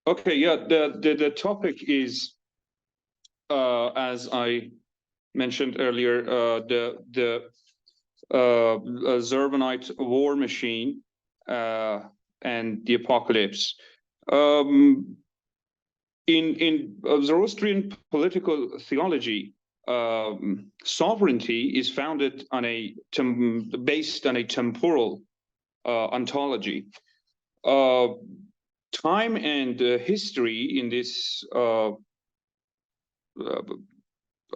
Okay, yeah, the topic is, as I mentioned earlier, the Zurvanite war machine and the apocalypse. In Zoroastrian political theology, sovereignty is founded on based on a temporal ontology. Time and history in this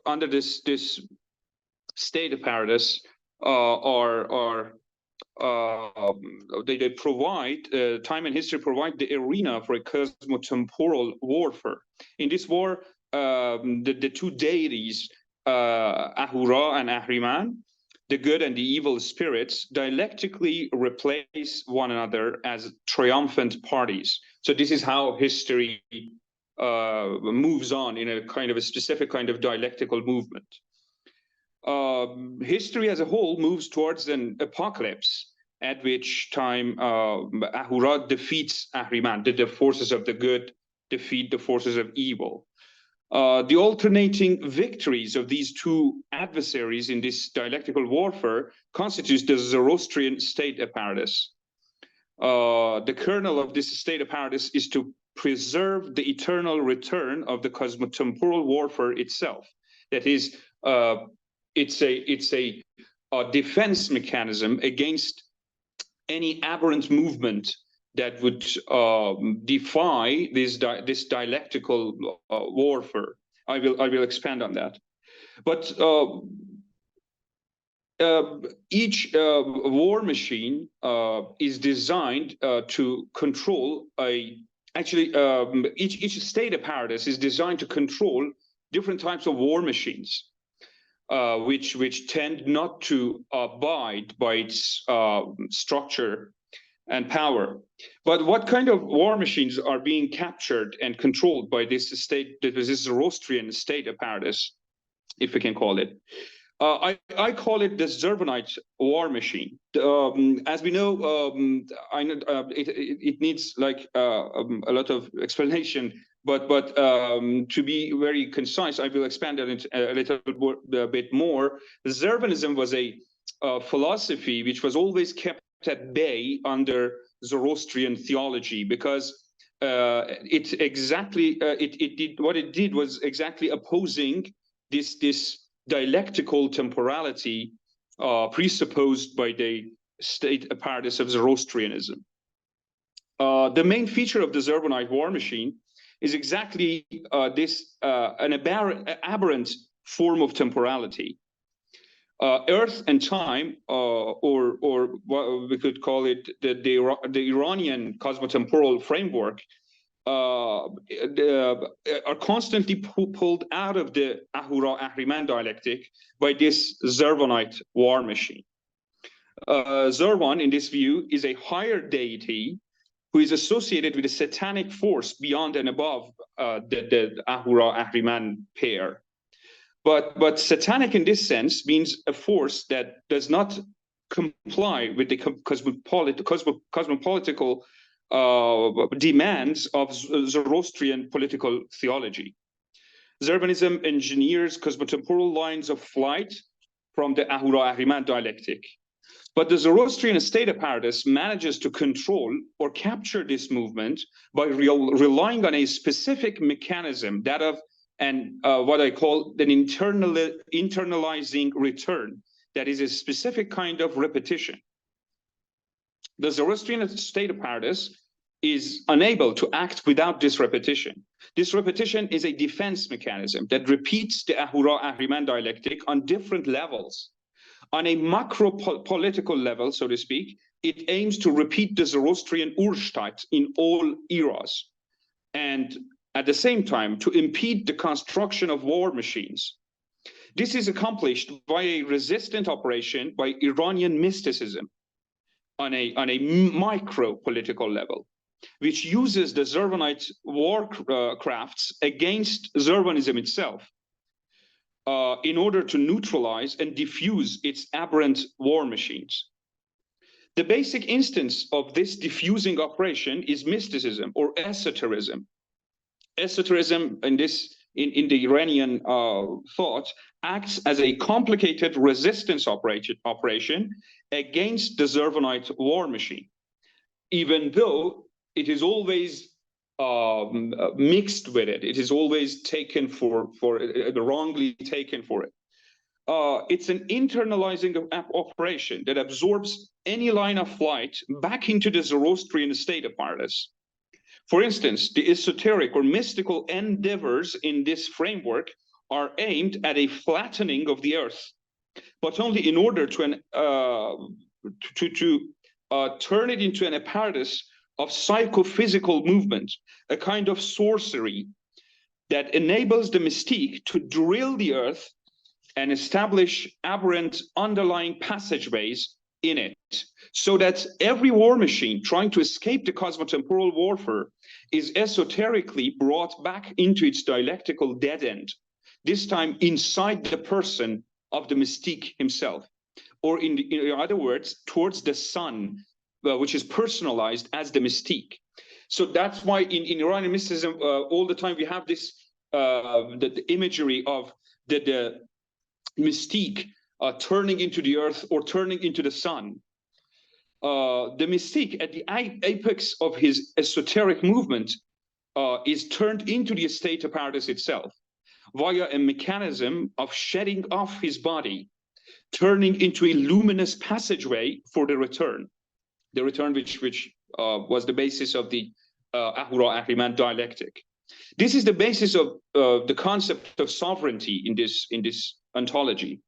under this state apparatus they provide time and history provide the arena for a cosmotemporal warfare. In this war, the two deities, Ahura and Ahriman, the good and the evil spirits, dialectically replace one another as triumphant parties. So this is how history moves on in a kind of a specific kind of dialectical movement. History as a whole moves towards an apocalypse, at which time Ahura defeats Ahriman. The forces of the good defeat the forces of evil. The alternating victories of these two adversaries in this dialectical warfare constitutes the Zoroastrian state apparatus. The kernel of this state apparatus is to preserve the eternal return of the cosmotemporal warfare itself. That is, it's a defense mechanism against any aberrant movement that would defy this dialectical warfare. I will expand on that. But each war machine is designed to control each state apparatus is designed to control different types of war machines, which tend not to abide by its structure and power. But what kind of war machines are being captured and controlled by this Zoroastrian state apparatus, if we can call it? I call it the Zurvanite war machine. As we know, it needs like a lot of explanation. But to be very concise, I will expand on it a bit more. Zurvanism was a philosophy which was always kept at bay under Zoroastrian theology, because it was exactly opposing this dialectical temporality presupposed by the state apparatus of Zoroastrianism. The main feature of the Zurvanite war machine is exactly an aberrant form of temporality. Earth and time, or what we could call it the Iranian cosmotemporal framework, are constantly pulled out of the Ahura-Ahriman dialectic by this Zurvanite war machine. Zurvan, in this view, is a higher deity who is associated with a satanic force beyond and above the Ahura-Ahriman pair. But satanic in this sense means a force that does not comply with the cosmopolitical demands of Zoroastrian political theology. Zurvanism engineers cosmotemporal lines of flight from the Ahura-Ahriman dialectic. But the Zoroastrian state apparatus manages to control or capture this movement by relying on a specific mechanism, that of what I call an internalizing return, that is a specific kind of repetition. The Zoroastrian state apparatus is unable to act without this repetition. This repetition is a defense mechanism that repeats the Ahura-Ahriman dialectic on different levels. On a macro political level, so to speak, it aims to repeat the Zoroastrian Urstadt in all eras, and at the same time to impede the construction of war machines. This is accomplished by a resistant operation by Iranian mysticism on a micro political level, which uses the Zurvanite war crafts against Zurvanism itself in order to neutralize and diffuse its aberrant war machines. The basic instance of this diffusing operation is mysticism or esotericism, Esotericism in the Iranian thought acts as a complicated resistance operation against the Zurvanite war machine, even though it is always mixed with it. It is always taken for wrongly taken for it. It's an internalizing operation that absorbs any line of flight back into the Zoroastrian state apparatus. For instance, the esoteric or mystical endeavors in this framework are aimed at a flattening of the earth, but only in order to turn it into an apparatus of psychophysical movement, a kind of sorcery that enables the mystique to drill the earth and establish aberrant underlying passageways in it, so that every war machine trying to escape the cosmotemporal warfare is esoterically brought back into its dialectical dead end, this time inside the person of the mystique himself, or in other words, towards the sun, which is personalized as the mystique. So that's why in Iranian mysticism, all the time we have this the imagery of the mystique turning into the earth or turning into the sun. The mystique at the apex of his esoteric movement is turned into the state apparatus itself via a mechanism of shedding off his body, turning into a luminous passageway for the return which was the basis of the Ahura and Ahriman dialectic. This is the basis of the concept of sovereignty in this ontology.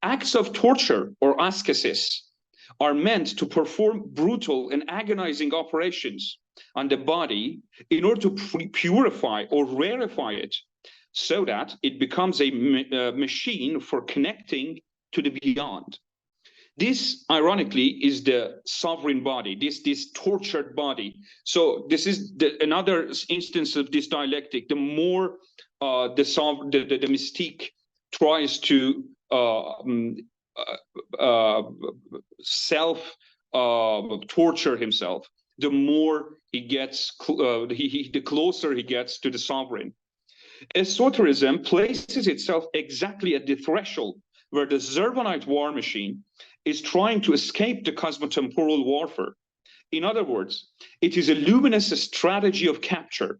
Acts of torture or ascesis are meant to perform brutal and agonizing operations on the body in order to purify or rarefy it, so that it becomes a machine for connecting to the beyond. This, ironically, is the sovereign body, this tortured body. So this is another instance of this dialectic. The more the mystique tries to self-torture himself, the more he gets, the closer he gets to the sovereign. Esotericism places itself exactly at the threshold where the Zurvanite war machine is trying to escape the cosmotemporal warfare. In other words, it is a luminous strategy of capture,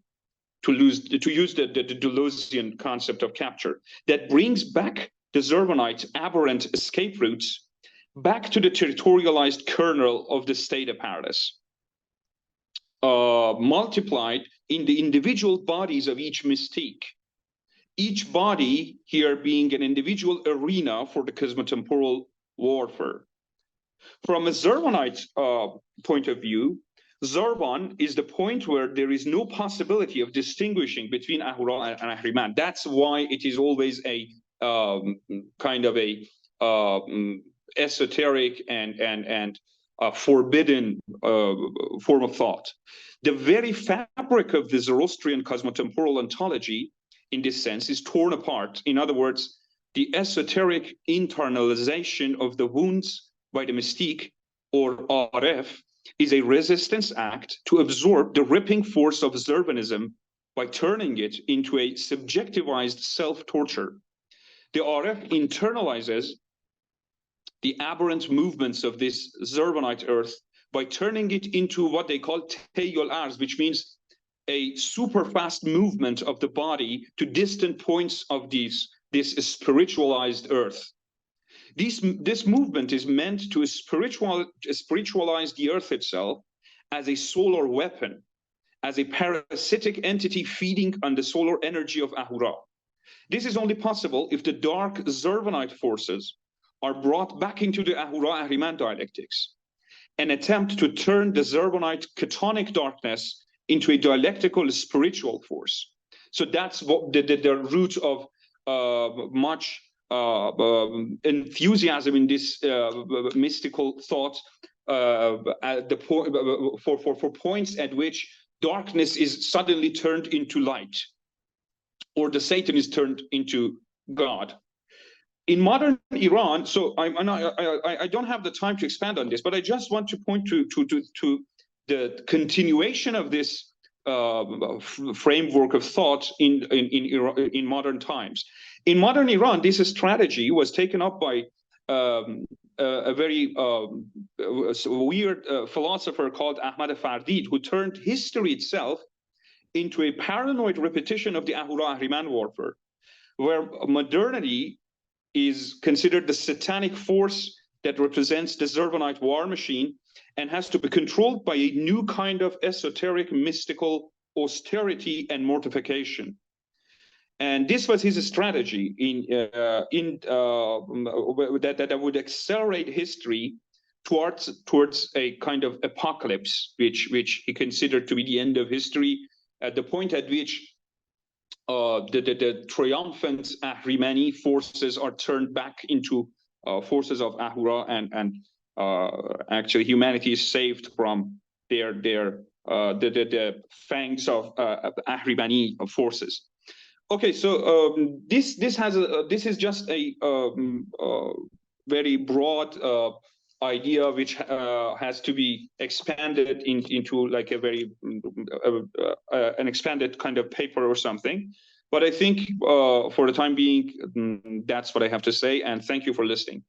to use the Deleuzian concept of capture, that brings back the Zurvanite aberrant escape routes back to the territorialized kernel of the state apparatus, multiplied in the individual bodies of each mystique. Each body here being an individual arena for the cosmotemporal warfare. From a Zurvanite point of view, Zurvan is the point where there is no possibility of distinguishing between Ahura and Ahriman. That's why it is always a kind of a esoteric and forbidden form of thought. The very fabric of the Zoroastrian cosmotemporal ontology, in this sense, is torn apart. In other words, the esoteric internalization of the wounds by the mystique, or Aref, is a resistance act to absorb the ripping force of Zurvanism by turning it into a subjectivized self-torture. The Aref internalizes the aberrant movements of this Zurvanite earth by turning it into what they call Tayyul Arz, which means a super fast movement of the body to distant points of this spiritualized earth. This movement is meant to spiritualize the earth itself as a solar weapon, as a parasitic entity feeding on the solar energy of Ahura. This is only possible if the dark Zurvanite forces are brought back into the Ahura Ahriman dialectics, an attempt to turn the Zurvanite chthonic darkness into a dialectical spiritual force. So that's what the root of much enthusiasm in this mystical thought at the for points at which darkness is suddenly turned into light, or the Satan is turned into God. In modern Iran, so I don't have the time to expand on this, but I just want to point to the continuation of this framework of thought in modern times. In modern Iran, this strategy was taken up by a very weird philosopher called Ahura and Fardid, who turned history itself into a paranoid repetition of the Ahura and Ahriman warfare, where modernity is considered the satanic force that represents the Zurvanite war machine and has to be controlled by a new kind of esoteric, mystical austerity and mortification. And this was his strategy that would accelerate history towards a kind of apocalypse, which he considered to be the end of history, at the point at which the triumphant Ahrimani forces are turned back into forces of Ahura, and actually humanity is saved from the fangs of Ahrimani forces. Okay, so this is just a very broad idea which has to be expanded into like a very an expanded kind of paper or something. But I think for the time being, that's what I have to say, and thank you for listening.